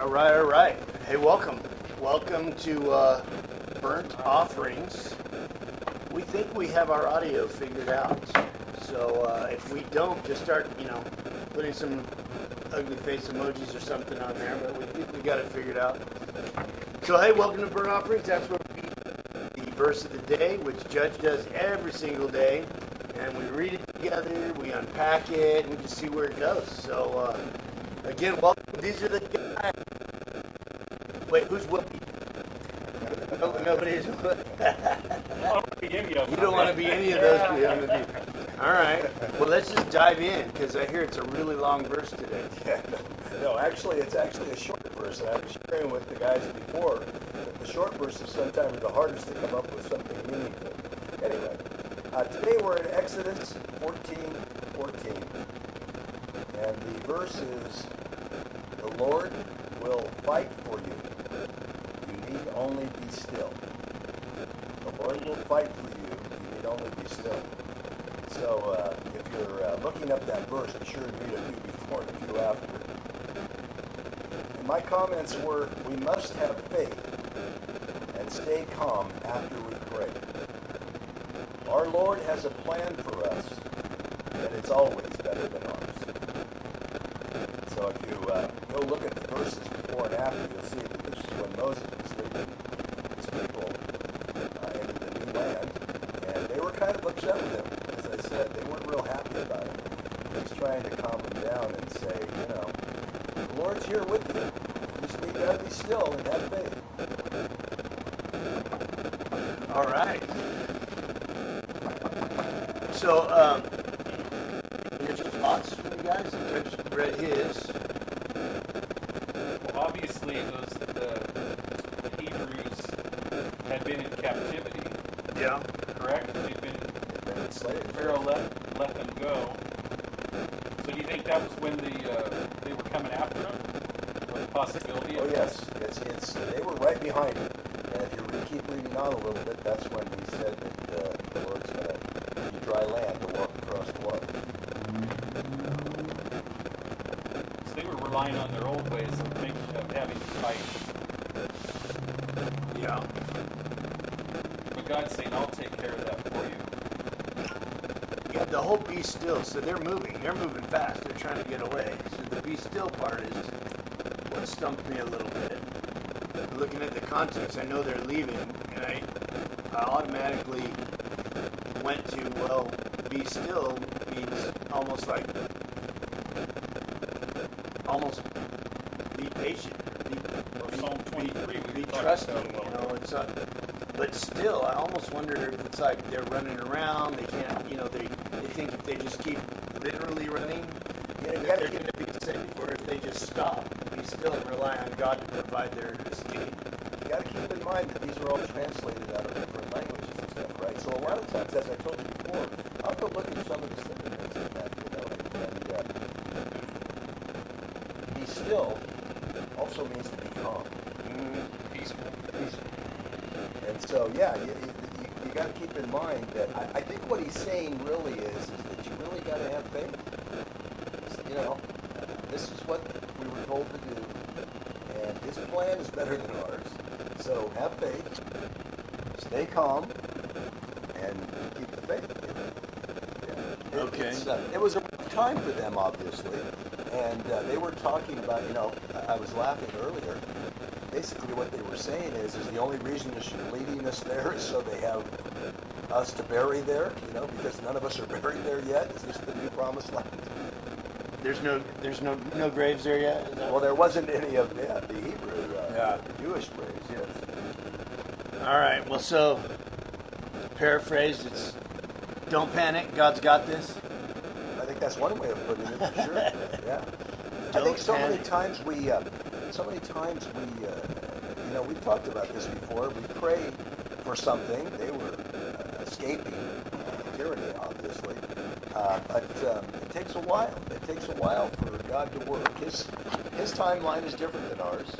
All right, all right. Hey, welcome. Welcome to Burnt Offerings. We think we have our audio figured out. So if we don't, just start, putting some ugly face emojis or something on there. But we think we got it figured out. So hey, welcome to Burnt Offerings. That's where we read the verse of the day, which Judge does every single day. And we read it together, we unpack it, and we just see where it goes. So again, welcome. These are the guys. Wait, who's Whoopi? Nobody's. You don't want to be any of those people. All right. Well, let's just dive in because I hear it's a really long verse today. Yeah, no, actually, it's actually a short verse. And I was sharing with the guys before that the short verse is sometimes the hardest to come up with something meaningful. Anyway, today we're in Exodus 14:14, and the verse is, "The Lord will fight for you. You need only be still." The Lord will fight for you. You need only be still. So if you're looking up that verse, be sure to read a few before and a few after. And my comments were, we must have faith and stay calm after we pray. Our Lord has a plan for us, and it's always better than ours. So if you go look at the verses before and after, you'll see that this is when Moses was leading his people into the new land, and they were kind of upset with him. As I said, they weren't real happy about it. He's trying to calm them down and say, the Lord's here with you. You just need to be still and have faith. All right. So, here's your thoughts from you guys. Judge read his. Well, obviously, the Hebrews had been in captivity. Yeah. Correct? They'd been Enslaved. Pharaoh let them go. So do you think that was when they were coming after them? Or the possibility of Oh yes, it's they were right behind him. And if you keep reading on a little bit, that's when he said that the Lord's going to give you dry land to walk across the water. So they were relying on their old ways of having to fight. Yeah. But God's saying, I'll take care of that for you. Yeah, the whole be still. So they're moving. They're moving fast. They're trying to get away. So the be still part is what stumped me a little bit. Looking at the context, I know they're leaving, and I automatically went to, well, be still means almost be patient. Or Psalm 23, we Be talked trusting. about. It's but still, I almost wonder if it's like they're running around. They can't, they think if they just keep literally running, they're going to be safe. Or if they just stop, be still, and rely on God to provide their escape. You got to keep in mind that these are all translated out of different languages and stuff, right? So a lot of times, as I told you before, I'll go look at some of the synonyms in that, and be still also means to be calm. Peaceful. And so, yeah, you got to keep in mind that I think what he's saying really is that you really got to have faith. This is what we were told to do, and his plan is better than ours. So have faith, stay calm, and keep the faith. Yeah. Okay. It was a rough time for them, obviously, and they were talking about, I was laughing earlier. Basically, what they were saying is the only reason they're leading us there is so they have us to bury there, because none of us are buried there yet. Is this the new promised land? There's no graves there yet? Well, there wasn't any of the Hebrew, Jewish graves, yes. All right. Well, so paraphrased, it's don't panic. God's got this. I think that's one way of putting it, for sure. Yeah. I think so many times we, we've talked about this before. We pray for something. They were escaping tyranny, obviously. But it takes a while. It takes a while for God to work. His timeline is different than ours.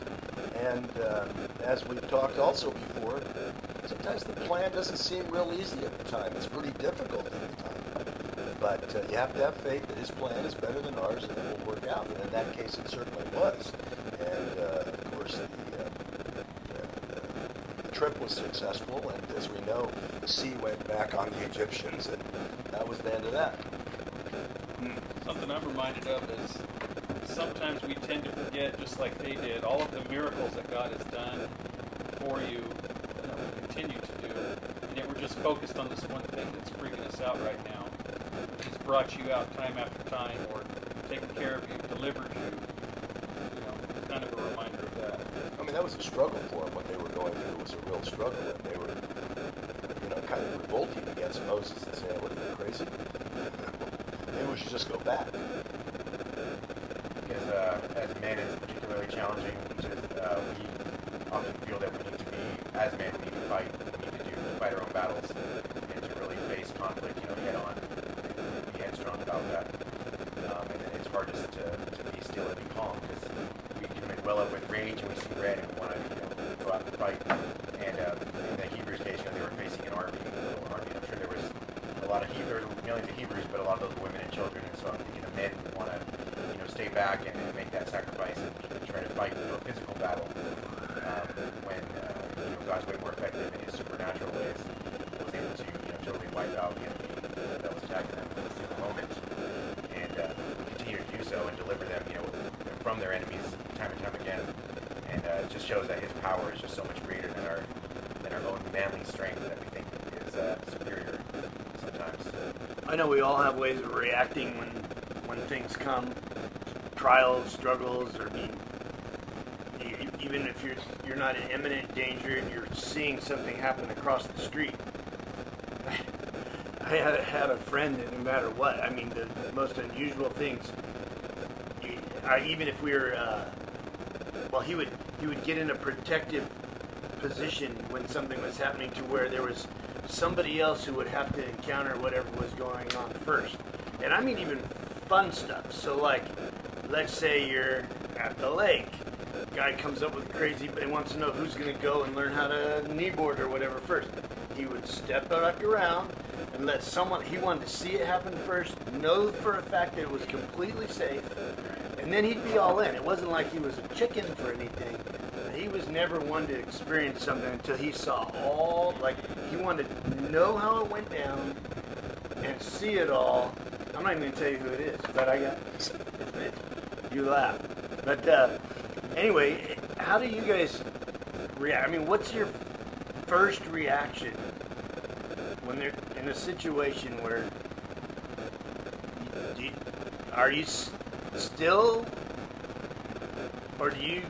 And as we've talked also before, sometimes the plan doesn't seem real easy at the time. It's pretty difficult at the time. But you have to have faith that his plan is better than ours and it will work out. And in that case, it certainly was. And course, the trip was successful, and as we know, the sea went back on the Egyptians, and that was the end of that. Something I'm reminded of is sometimes we tend to forget, just like they did, all of the miracles that God has done for you, continue to do, and yet we're just focused on this one thing that's freaking us out right now. He's brought you out time after time, or taken care of you, delivered you. Kind of a reminder of that. I mean, that was a struggle for them. What they were going through was a real struggle, and they were, kind of revolting against Moses and saying, "What are you, crazy? Maybe we should just go back." Because as men, it's particularly challenging because we often feel that we need to be, as men, we need to fight. We need to fight our own battles and to really face conflict, head on, and be headstrong about that. And then it's hard just to be still and be calm because we can well up with rage and we see red and we want to go out and fight. And in the Hebrews case, they were facing an army, a little army. I'm sure there was a lot of Hebrews, millions of Hebrews, but a lot of those were women and children. And so I'm thinking the men want to stay back and make that sacrifice and try to fight a physical battle when God's way more effective in his supernatural ways was able to totally wipe out the enemy that was attacking them in a single moment and continue to do so and deliver them from their enemies time and time again. And it just shows that his power is just so much greater than our own manly strength that we think is superior sometimes. I know we all have ways of reacting when things come, trials, struggles, or even if you're not in imminent danger and you're seeing something happen across the street. I had a friend that no matter what, the most unusual things, even if we were, he would get in a protective position when something was happening to where there was somebody else who would have to encounter whatever was going on first. And I mean even fun stuff. So like, let's say you're at the lake. Guy comes up with crazy, but he wants to know who's going to go and learn how to kneeboard or whatever first. He would step back around and let someone, he wanted to see it happen first, know for a fact that it was completely safe, and then he'd be all in. It wasn't like he was a chicken for anything. He was never one to experience something until he saw he wanted to know how it went down and see it all. I'm not even going to tell you who it is, but you laugh. But anyway, how do you guys react? What's your first reaction when they're in a situation where are you still, or do you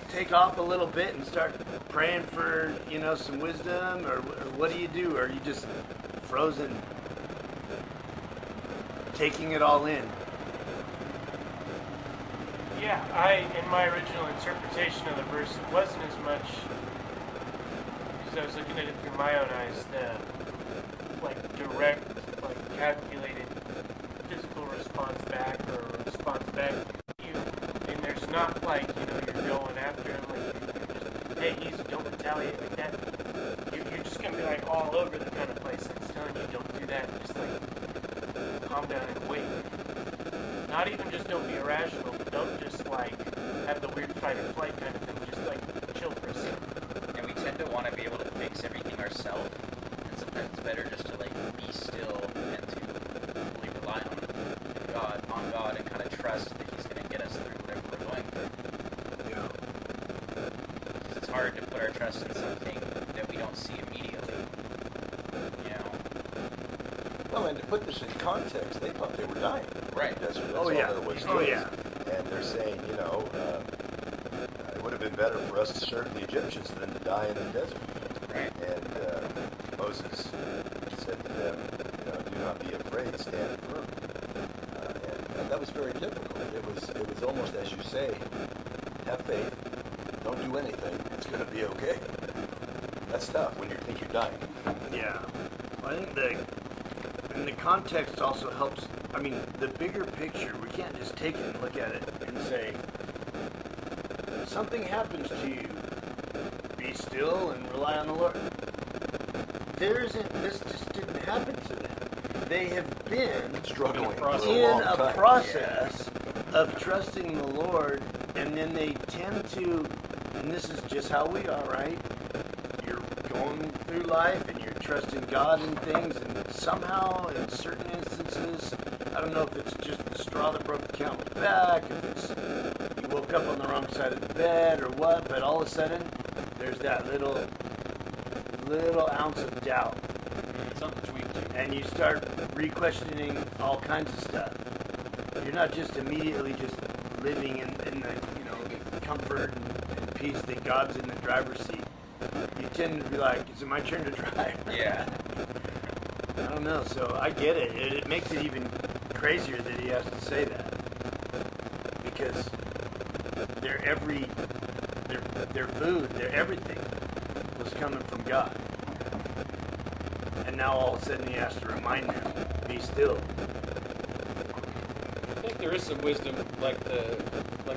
take off a little bit and start praying for some wisdom, or what do you do? Or are you just frozen, taking it all in? Yeah, in my original interpretation of the verse, it wasn't as much, because I was looking at it through my own eyes, the direct, calculated physical response back, or response back to you. And there's not you're going after him, you're just, hey, easy, don't retaliate like that. You're just going to be all over the kind of place that's telling you don't do that. Just calm down and wait. Not even just don't be irrational, but don't just have the weird fight or flight kind of thing. Just chill for a second. And we tend to want to be able to fix everything ourselves, and sometimes it's better just to be still and to fully rely on God, and kind of trust that He's going to get us through whatever we're going through. Yeah. Because it's hard to put our trust in something that we don't see immediately. Well, and to put this in context, they thought they were dying. Right. That's Oh, all yeah. there was to Oh, it. yeah. And they're saying, it would have been better for us to serve the Egyptians than to die in the desert. Right. And Moses said to them, do not be afraid, stand firm. And that was very difficult. It was almost, as you say, have faith, don't do anything, it's going to be okay. That's tough when you think you're dying. Yeah. I think the context also helps. The bigger picture, we can't just take it and look at it and say, something happens to you, be still and rely on the Lord. This just didn't happen to them. They have been Struggling for a in long a time. process of trusting the Lord and then they tend to, and this is just how we are, right? You're going through life and you're trusting God in things, and somehow, in certain instances, I don't know if it's just the straw that broke the camel's back, if it's you woke up on the wrong side of the bed or what, but all of a sudden, there's that little ounce of doubt, Something tweaked you. and you start re-questioning all kinds of stuff. You're not just immediately just living in the comfort and peace that God's in the driver's seat. You tend to be like, is it my turn to drive? Yeah. I don't know. So I get it. It makes it even crazier that he has to say that, because their food, their everything was coming from God, and now all of a sudden he has to remind them, be still. I think there is some wisdom, like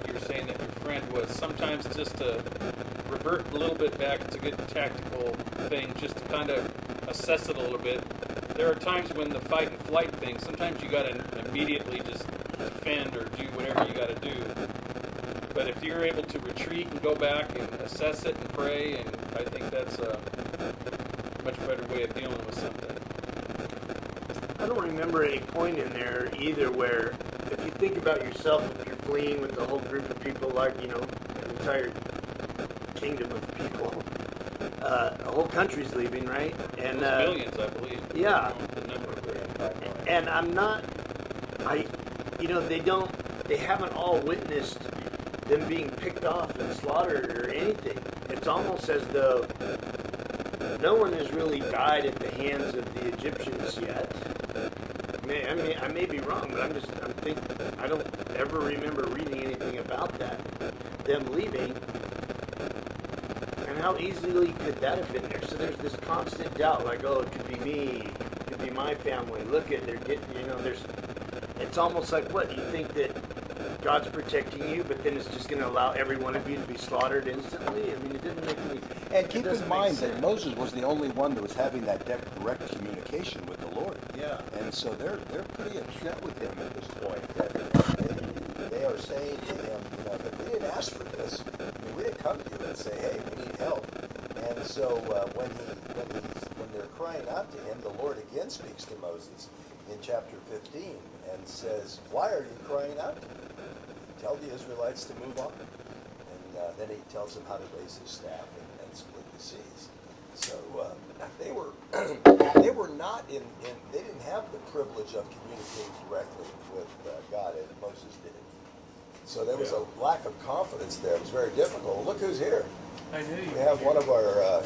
you were saying that your friend was. Sometimes just to revert a little bit back, it's a good tactical thing, just to kind of assess it a little bit. There are times when the fight and flight thing, sometimes you got to immediately just defend or do whatever you got to do. But if you're able to retreat and go back and assess it and pray, and I think that's a much better way of dealing with something. I don't remember any point in there either where, if you think about yourself, if you're fleeing with a whole group of people, like, an entire kingdom of people, a whole country's leaving, right? And Millions, I believe. yeah. The number. And I'm not, they haven't all witnessed them being picked off and slaughtered or anything. It's almost as though no one has really died at the hands of the Egyptians yet. I may be wrong, but I'm thinking, I don't ever remember reading anything about that. Them leaving, and how easily could that have been there? So there's this constant doubt, like, oh, it could be me, it could be my family. Look at, they're getting, it's almost like, what, you think that God's protecting you, but then it's just going to allow every one of you to be slaughtered instantly? I mean, it didn't make any sense. And keep in mind that Moses was the only one that was having that direct communication with the Lord. Yeah. And so they're pretty upset with him at this point. They are saying to him, that we didn't ask for this. I mean, we didn't come to you and say, hey, we need help. And so when they're crying out to him, the Lord again speaks to Moses in chapter 15 and says, why are you crying out to me? Tell the Israelites to move on. And then he tells them how to raise his staff and split the seas. So they were not they didn't have the privilege of communicating directly with God as Moses did. So there was a lack of confidence there. It was very difficult. Look who's here. I knew you. We have one of our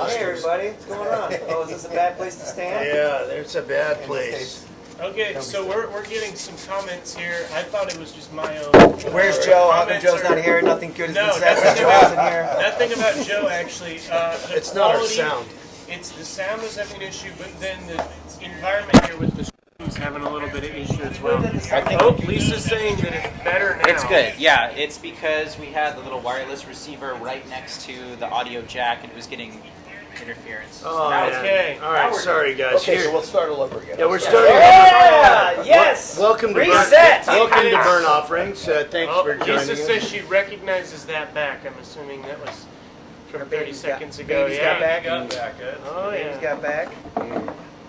Hey everybody, what's going on? Oh, is this a bad place to stand? Yeah, there's a bad place. Okay, so we're getting some comments here. I thought it was just my own. Where's Joe? How come Comments Joe's are- not here? Nothing good has No, been said since nothing Joe wasn't here. Nothing about Joe, actually. The It's not our quality- sound. It's the sound was having an issue, but then the environment here with the stream's having a little bit of issue as well. Oh, Lisa's saying that it's better now. It's good. Yeah, it's because we had the little wireless receiver right next to the audio jack, and it was getting interference. Oh, Now man. it's okay. All right, sorry guys. Okay, Here- so we'll start all over again. yeah, we're starting. Yeah, yes. Welcome to Reset. Welcome to Burn Offerings. Thanks Oh, for joining Lisa us. says she recognizes that back. I'm assuming that was from 30 seconds ago. baby's Yeah. got back. Got back, good. Oh Baby's yeah. got back.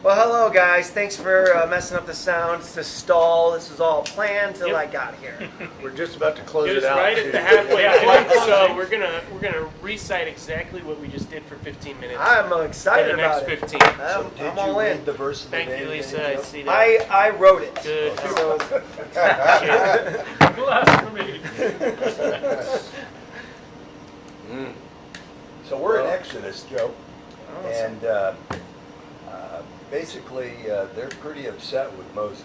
Well, hello guys. Thanks for messing up the sound. It's a stall. This was all planned till Yep. I got here. We're just about to close It was it out. right at the halfway point, so we're gonna recite exactly what we just did for 15 minutes. I'm for excited the next about it. 15. I'm Did all you in. read the verse of the Thank day you, again, Lisa. I Joe? see that. I wrote it. Good. So Blasphemy. So we're in Exodus, Joe, and basically they're pretty upset with Moses,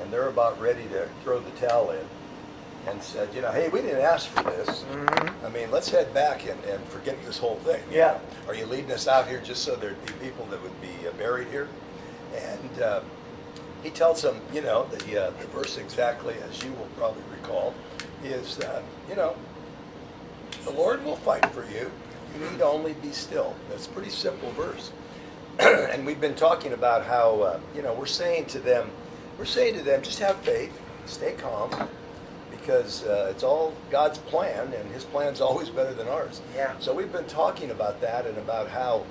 and they're about ready to throw the towel in, and said, hey, we didn't ask for this. I mean, let's head back and forget this whole thing. Yeah. Are you leading us out here just so there'd be people that would be buried here? And he tells them, the verse exactly as you will probably recall is, the Lord will fight for you. You need only be still. That's a pretty simple verse. And we've been talking about how, we're saying to them, just have faith, stay calm, because it's all God's plan, and His plan's always better than ours. Yeah. So we've been talking about that and about how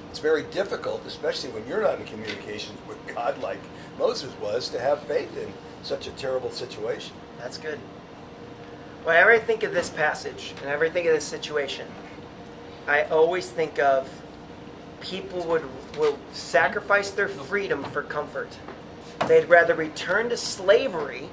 it's very difficult, especially when you're not in communication with God like Moses was, to have faith in such a terrible situation. That's good. Whenever I think of this passage, whenever I think of this situation, I always think of people will sacrifice their freedom for comfort. They'd rather return to slavery,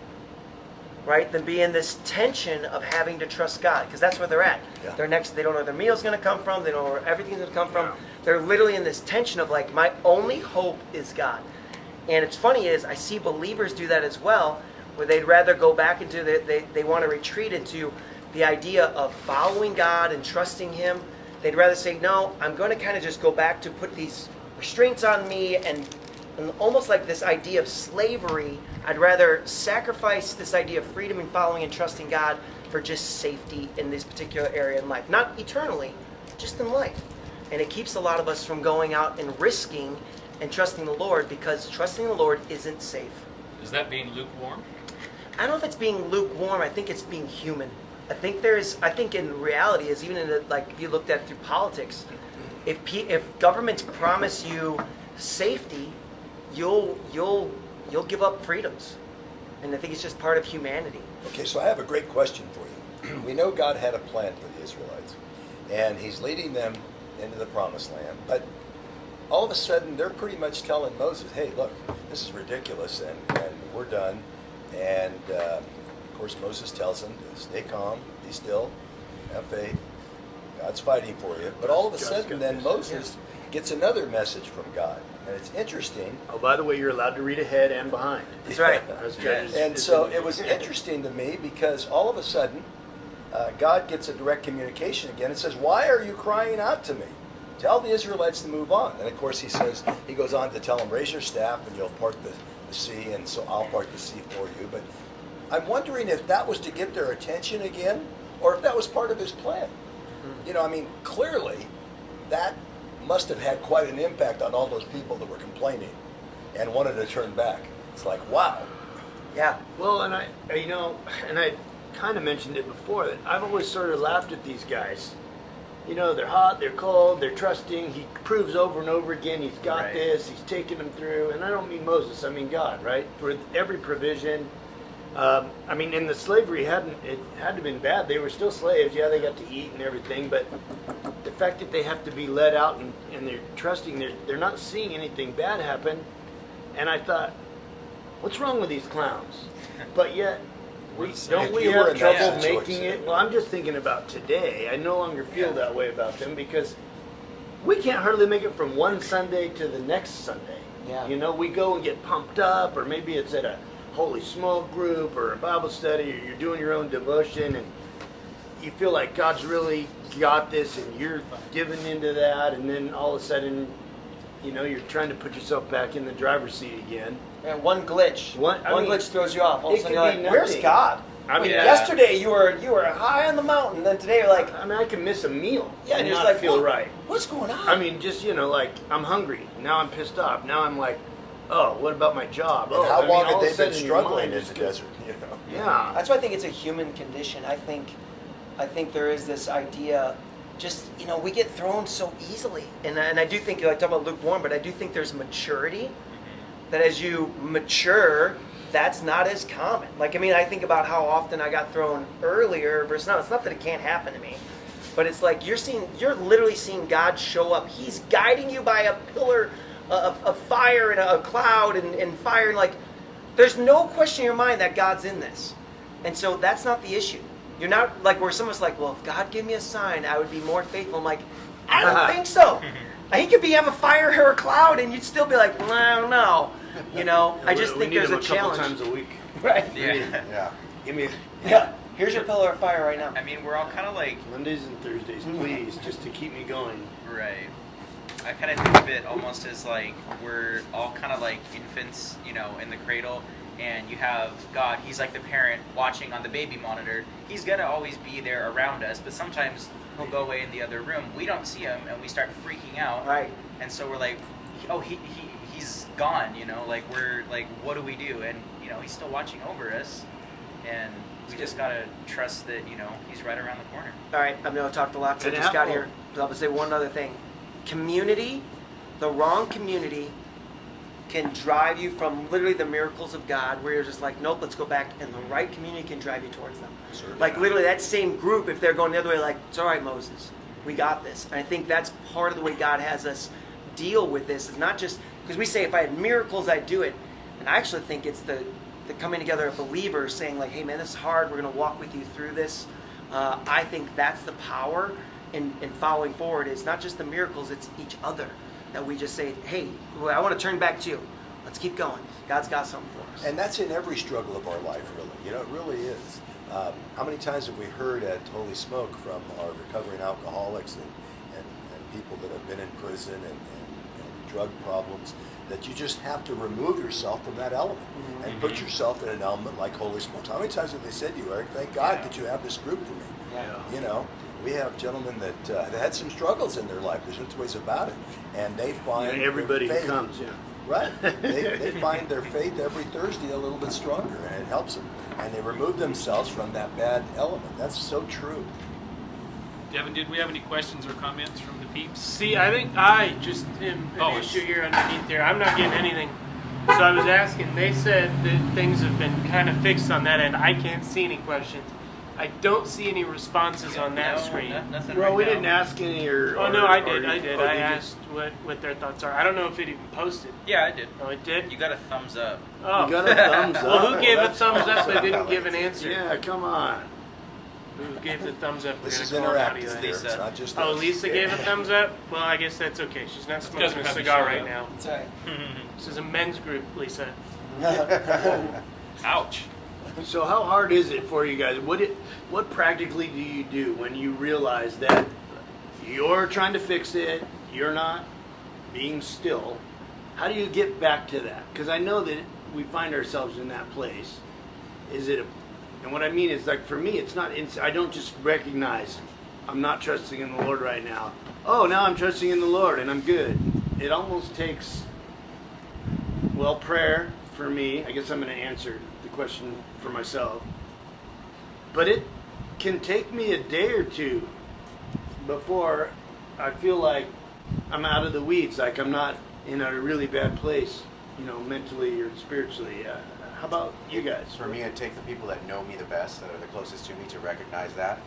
right, than be in this tension of having to trust God, because that's where they're at. Yeah. They're next. They don't know where their meal's going to come from. They don't know where everything's going to come from. They're literally in this tension of like, my only hope is God. And it's funny is I see believers do that as well, where they'd rather go back into they want to retreat into the idea of following God and trusting Him. They'd rather say, no, I'm going to kind of just go back to put these restraints on me and almost like this idea of slavery. I'd rather sacrifice this idea of freedom and following and trusting God for just safety in this particular area in life. Not eternally, just in life. And it keeps a lot of us from going out and risking and trusting the Lord, because trusting the Lord isn't safe. Is that being lukewarm? I don't know if it's being lukewarm. I think it's being human. I think in reality is even in the, like if you looked at it through politics, if governments promise you safety, you'll give up freedoms, and I think it's just part of humanity. Okay, so I have a great question for you. We know God had a plan for the Israelites, and He's leading them into the Promised Land, but all of a sudden they're pretty much telling Moses, hey, look, this is ridiculous, and we're done. And of course Moses tells them to stay calm, be still, have faith, God's fighting for you. But all of a sudden then Moses gets another message from God, and it's interesting. Oh, by the way, you're allowed to read ahead and behind. That's right. As judges. And so it was interesting to me because all of a sudden God gets a direct communication again and says, why are you crying out to me? Tell the Israelites to move on. And of course he goes on to tell them, raise your staff and you'll part the sea, and so I'll part the sea for you. But I'm wondering if that was to get their attention again, or if that was part of His plan. You know, I mean, clearly that must have had quite an impact on all those people that were complaining and wanted to turn back. It's like, wow. Yeah. Well, and I kind of mentioned it before, that I've always sort of laughed at these guys. You know, they're hot, they're cold, they're trusting. He proves over and over again He's got Right. this, He's taken them through. And I don't mean Moses, I mean God, right? For every provision. I mean, in the slavery, it had to have been bad. They were still slaves. Yeah, they got to eat and everything. But the fact that they have to be let out and they're trusting, they're not seeing anything bad happen. And I thought, what's wrong with these clowns? But yet, don't we you were have in that trouble situation. making it? Well, I'm just thinking about today. I no longer feel that way about them, because we can't hardly make it from one Sunday to the next Sunday. Yeah. You know, we go and get pumped up, or maybe it's at a Holy Smoke group or a Bible study, or you're doing your own devotion, and you feel like God's really got this, and you're giving into that, and then all of a sudden, you know, you're trying to put yourself back in the driver's seat again. And one glitch. One- I mean, glitch throws you off. All of a it sudden could you're be like, where's nothing. God? I mean, Yesterday you were high on the mountain, then today you're like, I mean, I can miss a meal yeah, and and you're not just like, feel what- right. What's going on? I mean, just, you know, like, I'm hungry. Now I'm pissed off. Now I'm like, oh, what about my job? And Oh, how I mean, long all of had a they been sudden your struggling mind in just the goes- desert? You know? Yeah. That's why I think it's a human condition. I think there is this idea, just, you know, we get thrown so easily. And I do think, like, talking about lukewarm, but I do think there's maturity, that as you mature, that's not as common. Like, I mean, I think about how often I got thrown earlier versus now. It's not that it can't happen to me, but it's like you're literally seeing God show up. He's guiding you by a pillar of fire and a cloud and fire, and like, there's no question in your mind that God's in this. And so that's not the issue. You're not like where someone's like, well, if God gave me a sign, I would be more faithful. I'm like, I don't think so. He could have a fire or a cloud, and you'd still be like, well, I don't know. You know, I just We think need there's them a couple challenge. times a week. Right. Yeah. Yeah. Give me Yeah. Here's your pillar of fire right now. I mean, we're all kind of like, Mondays and Thursdays, please, just to keep me going. right. I kind of think of it almost as like we're all kind of like infants, you know, in the cradle, and you have God. He's like the parent watching on the baby monitor. He's gonna always be there around us, but sometimes he'll go away in the other room. We don't see him, and we start freaking out. Right. And so we're like, oh, he's gone, you know, like we're like, what do we do? And you know, he's still watching over us. and we just gotta trust that he's right around the corner. All right, I know I talked a lot, so I And just got how- here. So I'm gonna say one other thing. Community, the wrong community, can drive you from literally the miracles of God, where you're just like, nope, let's go back, and the right community can drive you towards them. Like literally that same group, if they're going the other way, like, it's all right, Moses, we got this. And I think that's part of the way God has us deal with this. Is not just because we say if I had miracles, I'd do it. And I actually think it's the coming together of believers saying like, hey man, this is hard. We're going to walk with you through this. I think that's the power in following forward. It's not just the miracles, it's each other. That we just say, hey, well, I want to turn back to you. Let's keep going. God's got something for us. And that's in every struggle of our life, really. It really is. How many times have we heard at Holy Smoke from our recovering alcoholics and people that have been in prison and drug problems that you just have to remove yourself from that element and put yourself in an element like Holy Smoke. How many times have they said to you, Eric, thank God that you have this group for me? Yeah. We have gentlemen that had some struggles in their life. There's no ways about it. And they find everybody their who faith. comes, Right. They find their faith every Thursday a little bit stronger, and it helps them. And they remove themselves from that bad element. That's so true. Devin, did we have any questions or comments from the peeps? See, I think I just am an issue here underneath there. I'm not getting anything. So I was asking. They said that things have been kind of fixed on that end. I can't see any questions. I don't see any responses on that No, screen. Nothing Well, right we now. didn't ask any Oh no, I did. I I asked what their thoughts are. I don't know if it even posted. Yeah, I did. Oh, it did. You got a thumbs up. Oh, You got a thumbs up. well, who gave a That's thumbs up but awesome. didn't give an answer? Yeah, come on. Who gave the thumbs up? We're This is gonna call it out interactive either. here. Lisa. It's not just Oh, us. Lisa gave a thumbs up. Well, I guess that's okay. She's not smoking Doesn't a have to cigar show right up. now. That's right. This is a men's group, Lisa. Ouch. So how hard is it for you guys? What practically do you do when you realize that you're trying to fix it, you're not being still? How do you get back to that? Because I know that we find ourselves in that place. And what I mean is, like, for me, it's not. I don't just recognize I'm not trusting in the Lord right now. Oh, now I'm trusting in the Lord and I'm good. It almost takes, well, prayer for me. I guess I'm going to answer the question for myself. But it can take me a day or two before I feel like I'm out of the weeds, like I'm not in a really bad place, mentally or spiritually. How about you guys? For me, it'd take the people that know me the best, that are the closest to me, to recognize that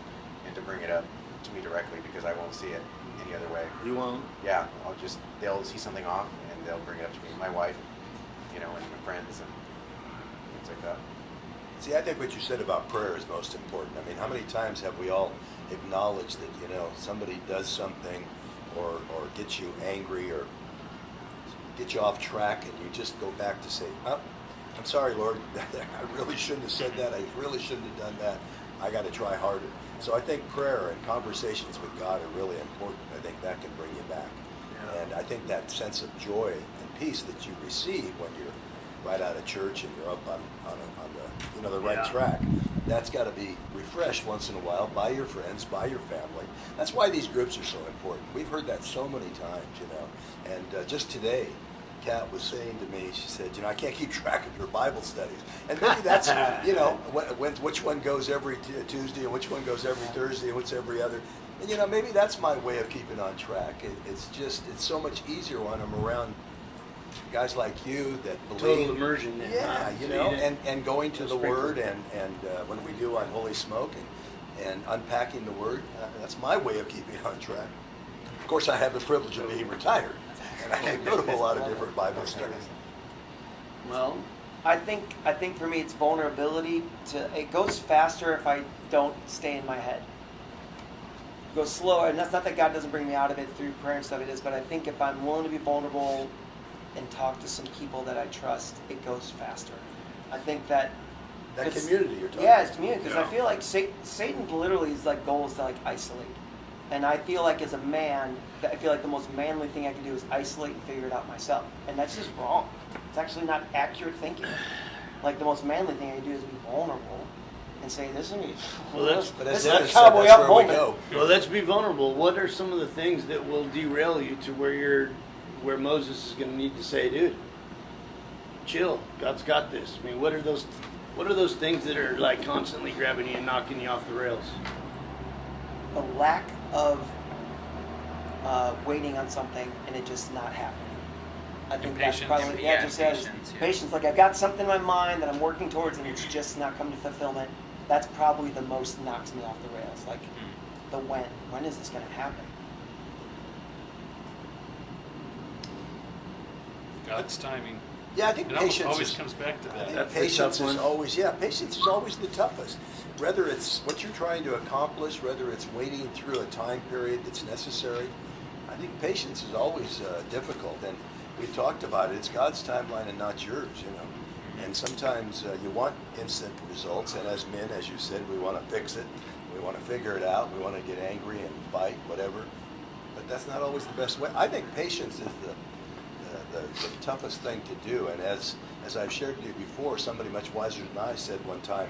and to bring it up to me directly, because I won't see it any other way. You won't? Yeah, they'll see something off and they'll bring it up to me. My wife, and my friends and things like that. See, I think what you said about prayer is most important. I mean, how many times have we all acknowledged that, somebody does something or gets you angry or get you off track, and you just go back to say, oh, I'm sorry, Lord, I really shouldn't have said that. I really shouldn't have done that. I got to try harder. So I think prayer and conversations with God are really important. I think that can bring you back. Yeah. And I think that sense of joy and peace that you receive when you're right out of church and you're up on the right Yeah. track, that's got to be refreshed once in a while by your friends, by your family. That's why these groups are so important. We've heard that so many times, And just today, Kat was saying to me, she said, I can't keep track of your Bible studies. And maybe that's, which one goes every Tuesday and which one goes every Thursday and what's every other. And, maybe that's my way of keeping on track. It's so much easier when I'm around guys like you that believe. Total immersion. Then, Yeah, huh? and going to the Sprinkle. Word and what we do on Holy Smoke and unpacking the Word, that's my way of keeping on track. Of course, I have the privilege of being retired, and I can go to a lot of different Bible studies. Well, I think for me it's vulnerability. It goes faster if I don't stay in my head. It goes slower, and that's not that God doesn't bring me out of it through prayer and stuff. It is, but I think if I'm willing to be vulnerable and talk to some people that I trust, it goes faster. I think that Community you're talking yeah, about. it's community, because I feel like Satan literally is like goal is to like isolate. And I feel like as a man, I feel like the most manly thing I can do is isolate and figure it out myself. And that's just wrong. It's actually not accurate thinking. Like the most manly thing I can do is be vulnerable and say, this is me. Well, that's- But this as is Dennis a said, cowboy that's up where we moment. go. Well, let's be vulnerable. What are some of the things that will derail you to where Moses is going to need to say, dude, chill. God's got this. I mean, what are those What are those things that are like constantly grabbing you and knocking you off the rails? The lack of waiting on something and it just not happening. I think that's Impatience. probably Yeah, just says impatience, yeah. patience. Like I've got something in my mind that I'm working towards and it's just not come to fulfillment. That's probably the most knocks me off the rails. Like the when. When is this going to happen? God's timing. Yeah, I think It almost patience always is, comes back to I that. think That's the patience tough is one. always, patience is always the toughest. Whether it's what you're trying to accomplish, whether it's waiting through a time period that's necessary, I think patience is always difficult. And we've talked about it. It's God's timeline and not yours, you know. And sometimes you want instant results. And as men, as you said, we want to fix it. We want to figure it out. We want to get angry and fight, whatever. But that's not always the best way. I think patience is the toughest thing to do. And as I've shared with you before, somebody much wiser than I said one time,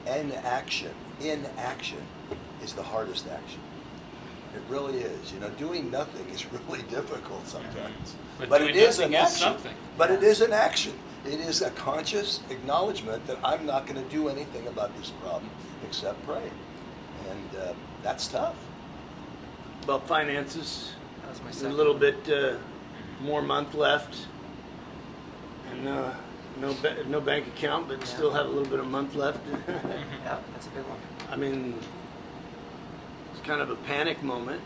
inaction is the hardest action. It really is. You know, doing nothing is really difficult sometimes. But But doing it is an nothing is action. something. But it is an action. It is a conscious acknowledgement that I'm not going to do anything about this problem except pray. And that's tough. About finances, That was my a second. little bit more month left, and no bank account, but still have a little bit of month left. Yeah, that's a big one. I mean, it's kind of a panic moment.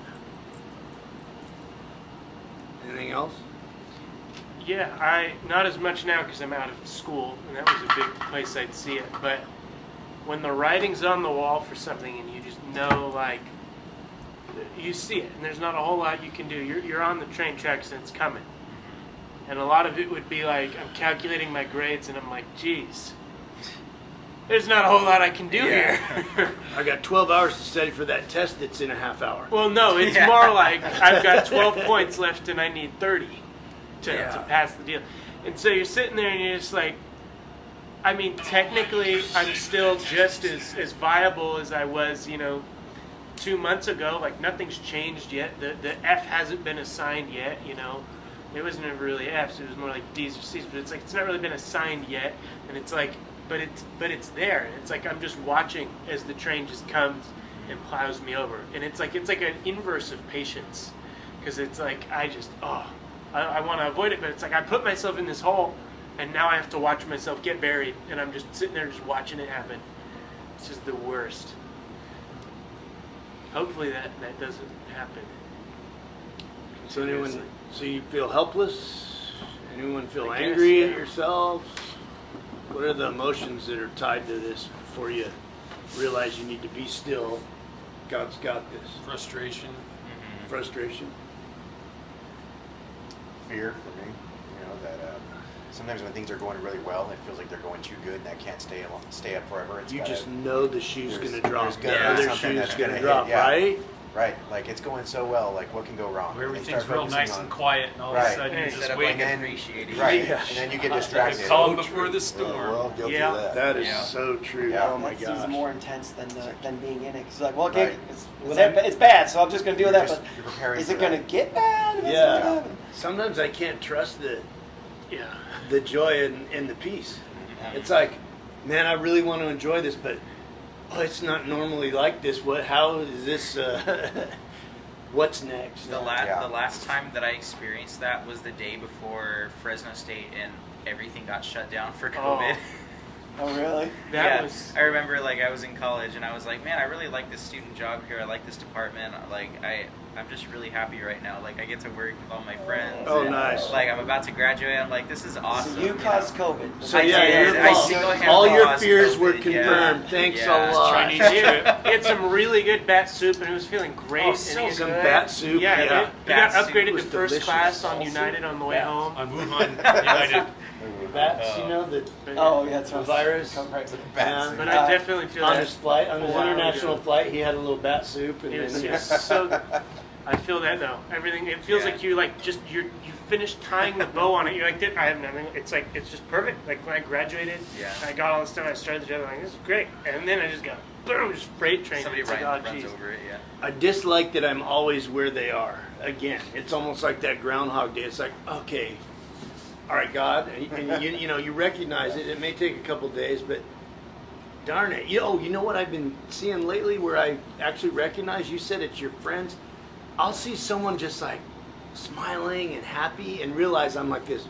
Anything else? Yeah, not as much now because I'm out of school, and that was a big place I'd see it. But when the writing's on the wall for something, and you just know, like, you see it, and there's not a whole lot you can do. You're on the train tracks, and it's coming. And a lot of it would be like, I'm calculating my grades, and I'm like, geez, there's not a whole lot I can do here. I got 12 hours to study for that test that's in a half hour. Well, no, it's more like I've got 12 points left, and I need 30 to pass the deal. And so you're sitting there, and you're just like, I mean, technically, I'm still just as viable as I was, 2 months ago. Like, nothing's changed yet. The F hasn't been assigned yet, It wasn't ever really F's. It was more like D's or C's. But it's like it's not really been assigned yet. And it's like, but it's there. And it's like I'm just watching as the train just comes and plows me over. And it's like an inverse of patience, because it's like I want to avoid it, but it's like I put myself in this hole, and now I have to watch myself get buried, and I'm just sitting there just watching it happen. It's just the worst. Hopefully that doesn't happen. So Seriously. so you feel helpless? Anyone feel I guess, angry at yeah. yourselves? What are the emotions that are tied to this before you realize you need to be still? God's got this. Frustration. Frustration. Fear for me, that sometimes when things are going really well, it feels like they're going too good and that can't stay up forever. It's You gotta- just know the shoe's there's- going to drop. there's gonna The be other something shoe's that's going to gonna drop, hit, yeah. right? Right, like it's going so well, like what can go wrong? Where And everything's start real focusing nice on- and quiet, and all of a Right. sudden you Instead just of wait. like And then- appreciating. Right, Yeah. and then you get The distracted. calm before the storm. We're all guilty Yeah. of that. That is Yeah. so true. Yeah. Oh my That seems gosh. more intense than being in it. Cause like, well, okay, Right. it's bad, so I'm just gonna deal with You're that. just- But you're preparing is for it gonna that. get bad? If it's Yeah. not happening? Sometimes I can't trust Yeah. the joy and the peace. It's like, man, I really want to enjoy this, but it's not normally like this. How is this? What's next? The Yeah. last time that I experienced that was the day before Fresno State and everything got shut down for COVID. Oh, really? That was. I remember like I was in college and I was like, man, I really like this student job here. I like this department. Like I'm just really happy right now. Like I get to work with all my friends. Oh, and, nice. Like I'm about to graduate. I'm like, this is awesome. So you caused COVID. So I yeah, did. your I fault. single-handedly All your caused fears were COVID, confirmed. yeah. Thanks Yeah. a lot. Chinese He trip. had some really good bat soup, and he was feeling great. Oh, and so he some bat soup. Yeah, Yeah. he Bat got soup upgraded was to first delicious. class on Also, United on the way bats. home. On Wuhan United. Bats, you know, the Oh, yeah, that's The what virus. Bats. Yeah. But I definitely feel on that. his flight, on his Wow. international flight, he had a little bat soup, and It was then just so. I feel that though. Everything. It feels Yeah. like you you finished tying the bow on it. You're like, I have nothing. It's like it's just perfect. Like when I graduated, Yeah. I got all this stuff. I started the job. I'm like, this is great. And then I just got boom, just freight train. Somebody It's like, runs oh, geez. over it. Yeah. I dislike that I'm always where they are. Again, it's almost like that Groundhog Day. It's like, okay, all right, God, and you recognize it. It may take a couple days, but darn it. You know what I've been seeing lately where I actually recognize, you said it's your friends. I'll see someone just like smiling and happy and realize I'm like this.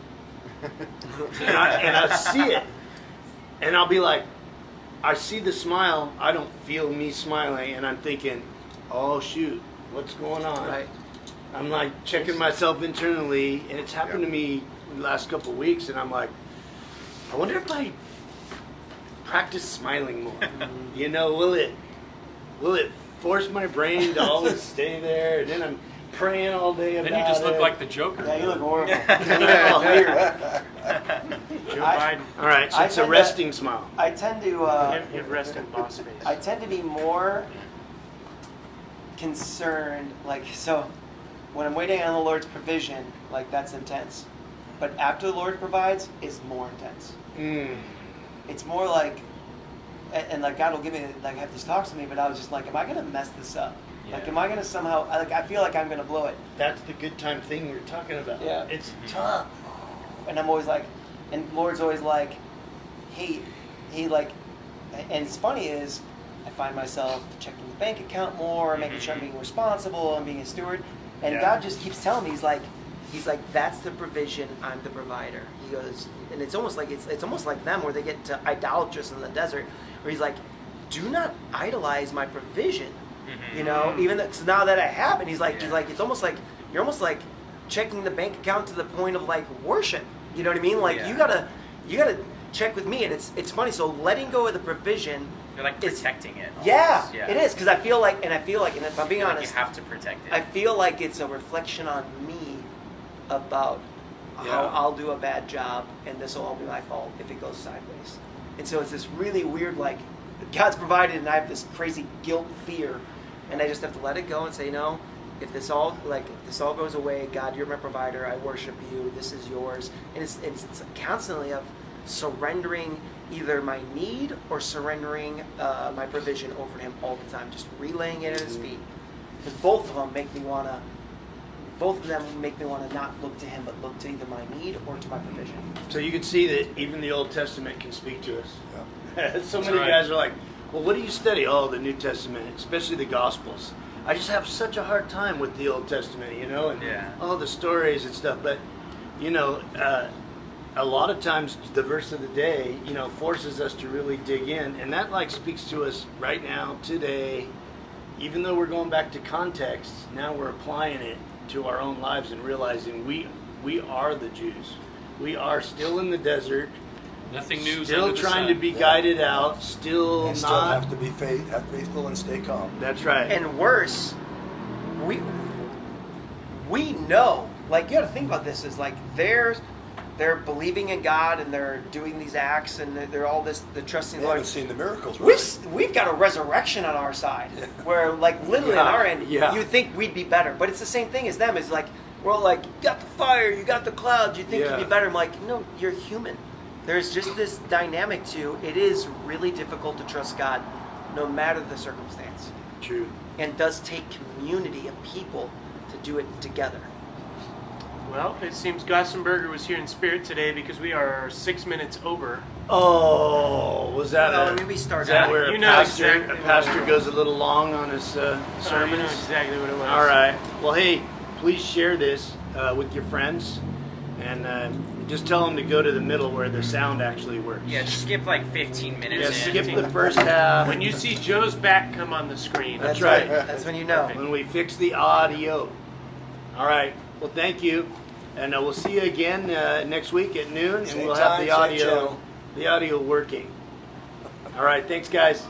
and I see it. And I'll be like, I see the smile, I don't feel me smiling, and I'm thinking, oh shoot, what's going on? Right. I'm like checking myself internally, and it's happened to me the last couple of weeks, and I'm like, I wonder if I practice smiling more. You know, will it force my brain to always stay there? And then I'm praying all day about it. Then you just look like the Joker. Yeah, you look horrible. Joe Biden. All right, so I it's a tend to- resting smile. I tend to. You have resting boss face. I tend to be more concerned, like, so when I'm waiting on the Lord's provision, like, that's intense. But after the Lord provides, is more intense. Mm. It's more like, and like, God will give me, like, have these talks to me, but I was just like, am I going to mess this up? Like, Yeah. am I going to somehow, like, I feel like I'm going to blow it. That's the good time thing we were talking about. Yeah. It's tough. And I'm always like, and Lord's always like, he like, and it's funny is, I find myself checking the bank account more, making sure I'm being responsible and being a steward. And Yeah. God just keeps telling me, he's like, that's the provision, I'm the provider. He goes, and it's almost like them where they get to idolatrous in the desert, where he's like, do not idolize my provision. You know, even that, so now that I have it, he's like, it's almost like you're almost like checking the bank account to the point of like worship. You know what I mean? Like you gotta check with me, and it's funny. So letting go of the provision, You're like It's- protecting it. yeah, almost. it is, because I feel like, and if I'm being Feel like honest, you have to protect it. I feel like it's a reflection on me about how Yeah. I'll do a bad job, and this will all be my fault if it goes sideways. And so it's this really weird, like, God's provided, and I have this crazy guilt, fear, and I just have to let it go and say, no, if this all goes away, God, you're my provider, I worship you, this is yours. And it's constantly of surrendering either my need or surrendering my provision over to him all the time, just relaying it at his feet. Because both of them make me want to not look to him, but look to either my need or to my provision. So you can see that even the Old Testament can speak to us. So many right. guys are like, well, what do you study? Oh, the New Testament, especially the Gospels. I just have such a hard time with the Old Testament, you know, and all the stories and stuff. But, you know, a lot of times the verse of the day, you know, forces us to really dig in. And that, like, speaks to us right now, today. Even though we're going back to context, now we're applying it to our own lives and realizing we are the Jews. We are still in the desert. Nothing new. Still trying to be guided out. Still And still not. have to be faithful and stay calm. That's right. And worse, we know, like, you got to think about this, is like they're believing in God and they're doing these acts and they're all this, they're trusting They the Lord. haven't seen the miracles. Really. We've got a resurrection on our side, where, like, literally on our end, you'd think we'd be better, but it's the same thing as them. Is like, we're all like, you got the fire, you got the clouds, you think you'd be better. I'm like, no, you're human. There's just this dynamic to it. Is really difficult to trust God, no matter the circumstance, True. and it does take community of people to do it together. Well, it seems Gossenberger was here in spirit today because we are 6 minutes over. Oh, was that Well, a? we Is started. that where You a know pastor, exactly a what pastor it was. goes a little long on his You sermons? know exactly what it was. All right. Well, hey, please share this with your friends, and just tell them to go to the middle where the sound actually works. Yeah, skip like 15 minutes Yeah, in. skip the first half. When you see Joe's back come on the screen, That's right. That's when you know. When we fix the audio. All right. Well, thank you, and we'll see you again next week at noon, and Same we'll have time, the same audio, channel. the audio working. All right. Thanks, guys.